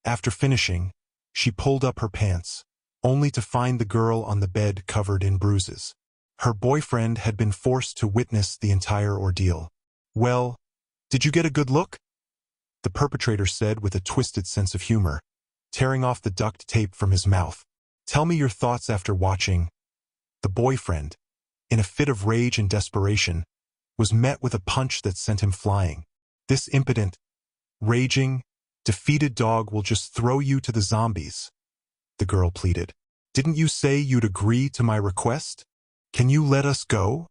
After finishing, she pulled up her pants, only to find the girl on the bed covered in bruises. Her boyfriend had been forced to witness the entire ordeal. "Well, did you get a good look?" the perpetrator said with a twisted sense of humor, tearing off the duct tape from his mouth. "Tell me your thoughts after watching." The boyfriend, in a fit of rage and desperation, was met with a punch that sent him flying. "This impotent, raging, defeated dog will just throw you to the zombies," the girl pleaded. "Didn't you say you'd agree to my request? Can you let us go?"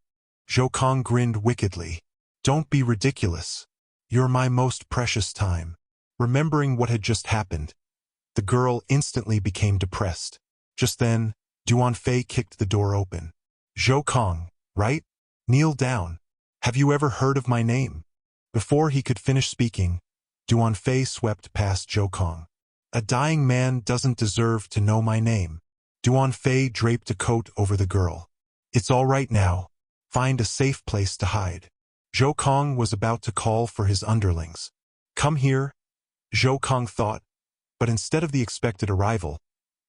Zhou Kong grinned wickedly. "Don't be ridiculous. You're my most precious time." Remembering what had just happened, the girl instantly became depressed. Just then, Duan Fei kicked the door open. "Zhou Kong, right? Kneel down. Have you ever heard of my name?" Before he could finish speaking, Duan Fei swept past Zhou Kong. "A dying man doesn't deserve to know my name." Duan Fei draped a coat over the girl. "It's all right now. Find a safe place to hide." Zhou Kong was about to call for his underlings. "Come here," Zhou Kong thought, but instead of the expected arrival,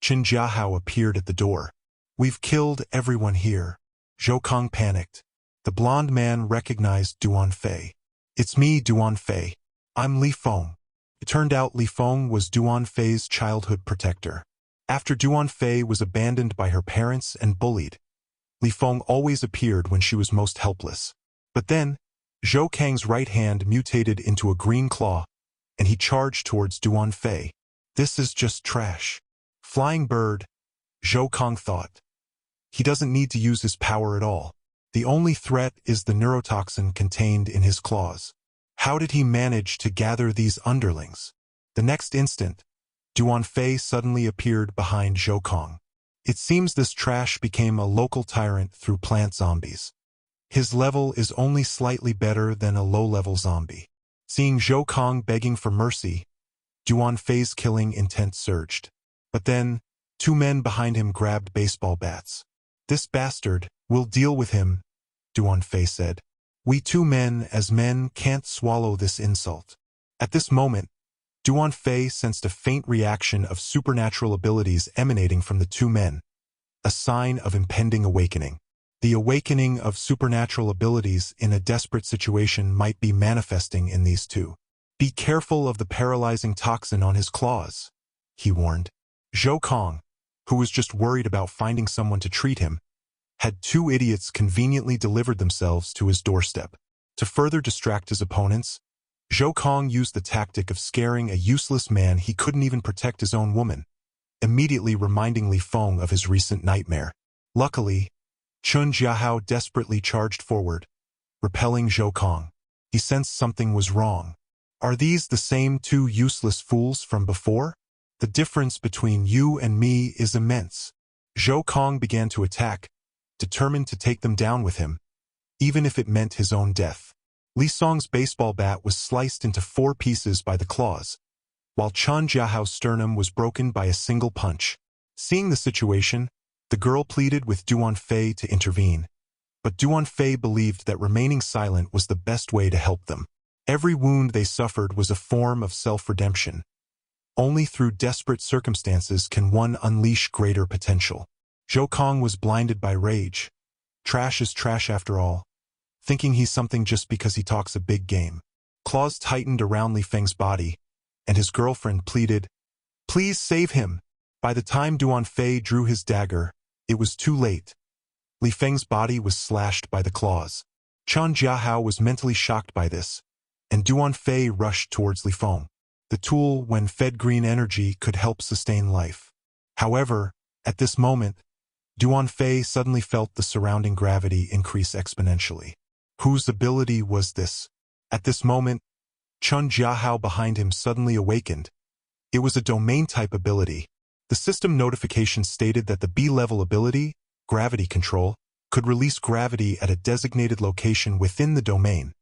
Qin Jiahao appeared at the door. "We've killed everyone here." Zhou Kong panicked. The blond man recognized Duan Fei. "It's me, Duan Fei. I'm Li Feng." It turned out Li Feng was Duan Fei's childhood protector. After Duan Fei was abandoned by her parents and bullied, Li Feng always appeared when she was most helpless. But then, Zhou Kang's right hand mutated into a green claw, and he charged towards Duan Fei. "This is just trash." "Flying bird," Zhou Kang thought. "He doesn't need to use his power at all. The only threat is the neurotoxin contained in his claws. How did he manage to gather these underlings?" The next instant, Duan Fei suddenly appeared behind Zhou Kang. It seems this trash became a local tyrant through plant zombies. His level is only slightly better than a low-level zombie. Seeing Zhou Kang begging for mercy, Duan Fei's killing intent surged. But then, two men behind him grabbed baseball bats. "This bastard, we'll deal with him," Duan Fei said. "We two men as men can't swallow this insult." At this moment, Duan Fei sensed a faint reaction of supernatural abilities emanating from the two men, a sign of impending awakening. The awakening of supernatural abilities in a desperate situation might be manifesting in these two. "Be careful of the paralyzing toxin on his claws," he warned. Zhou Kang, who was just worried about finding someone to treat him, had two idiots conveniently delivered themselves to his doorstep. To further distract his opponents, Zhou Kang used the tactic of scaring a useless man he couldn't even protect his own woman, immediately reminding Li Feng of his recent nightmare. Luckily, Qin Jiahao desperately charged forward, repelling Zhou Kang. He sensed something was wrong. "Are these the same two useless fools from before? The difference between you and me is immense." Zhou Kang began to attack, determined to take them down with him, even if it meant his own death. Li Song's baseball bat was sliced into 4 pieces by the claws, while Qin Jiahao's sternum was broken by a single punch. Seeing the situation, the girl pleaded with Duan Fei to intervene, but Duan Fei believed that remaining silent was the best way to help them. Every wound they suffered was a form of self-redemption. Only through desperate circumstances can one unleash greater potential. Zhou Kang was blinded by rage. Trash is trash after all, thinking he's something just because he talks a big game. Claws tightened around Li Feng's body, and his girlfriend pleaded, "Please save him." By the time Duan Fei drew his dagger, it was too late. Li Feng's body was slashed by the claws. Qin Jiahao was mentally shocked by this, and Duan Fei rushed towards Li Feng. The tool, when fed green energy, could help sustain life. However, at this moment, Duan Fei suddenly felt the surrounding gravity increase exponentially. Whose ability was this? At this moment, Qin Jiahao behind him suddenly awakened. It was a domain-type ability. The system notification stated that the B-level ability, gravity control, could release gravity at a designated location within the domain.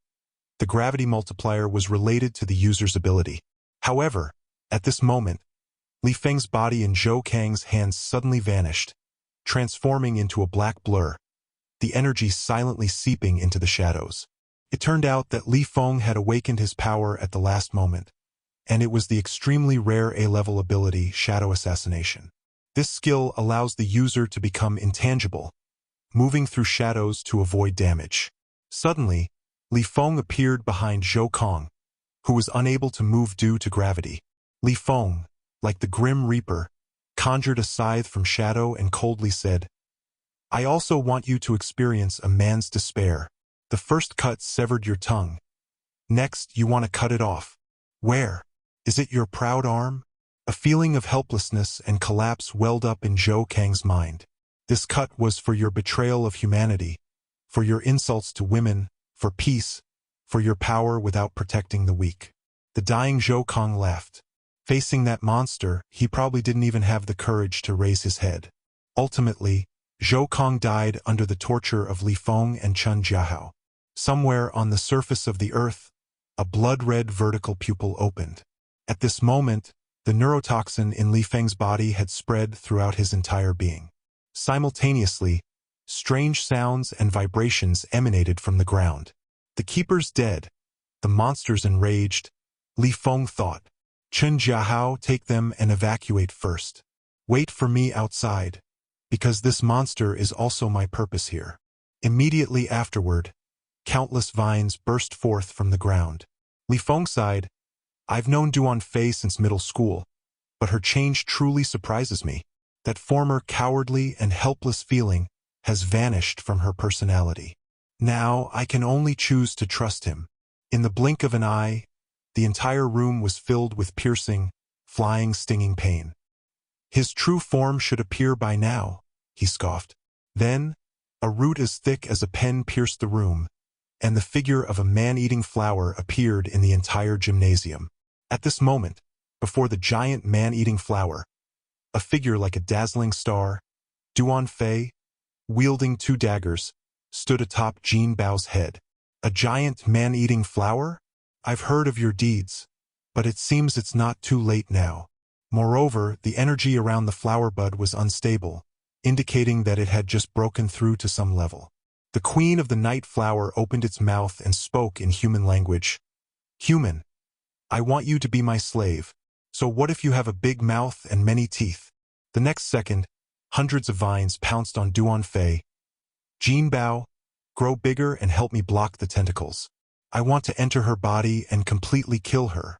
The gravity multiplier was related to the user's ability. However, at this moment, Li Feng's body and Zhou Kang's hands suddenly vanished, transforming into a black blur, the energy silently seeping into the shadows. It turned out that Li Feng had awakened his power at the last moment, and it was the extremely rare A-level ability Shadow Assassination. This skill allows the user to become intangible, moving through shadows to avoid damage. Suddenly, Li Feng appeared behind Zhou Kong, who was unable to move due to gravity. Li Feng, like the Grim Reaper, conjured a scythe from shadow and coldly said, "I also want you to experience a man's despair. The first cut severed your tongue. Next, you want to cut it off. Where? Is it your proud arm?" A feeling of helplessness and collapse welled up in Zhou Kang's mind. This cut was for your betrayal of humanity, for your insults to women, for peace, for your power without protecting the weak. The dying Zhou Kang laughed. Facing that monster, he probably didn't even have the courage to raise his head. Ultimately, Zhou Kang died under the torture of Li Feng and Chen Jiahao. Somewhere on the surface of the earth, a blood-red vertical pupil opened. At this moment, the neurotoxin in Li Feng's body had spread throughout his entire being. Simultaneously, strange sounds and vibrations emanated from the ground. The keeper's dead. The monster's enraged. Li Feng thought. Chen Jiahao, take them and evacuate first. Wait for me outside, because this monster is also my purpose here. Immediately afterward, countless vines burst forth from the ground. Li Feng sighed. I've known Duan Fei since middle school, but her change truly surprises me. That former cowardly and helpless feeling has vanished from her personality. Now I can only choose to trust him. In the blink of an eye, the entire room was filled with piercing, flying, stinging pain. His true form should appear by now, he scoffed. Then, a root as thick as a pen pierced the room, and the figure of a man-eating flower appeared in the entire gymnasium. At this moment, before the giant man-eating flower, a figure like a dazzling star, Duan Fei, wielding 2 daggers, stood atop Jin Bao's head. A giant man-eating flower? I've heard of your deeds, but it seems it's not too late now. Moreover, the energy around the flower bud was unstable, indicating that it had just broken through to some level. The queen of the night flower opened its mouth and spoke in human language. Human, I want you to be my slave. So what if you have a big mouth and many teeth? The next second, hundreds of vines pounced on Duan Fei. Jin Bao, grow bigger and help me block the tentacles. I want to enter her body and completely kill her.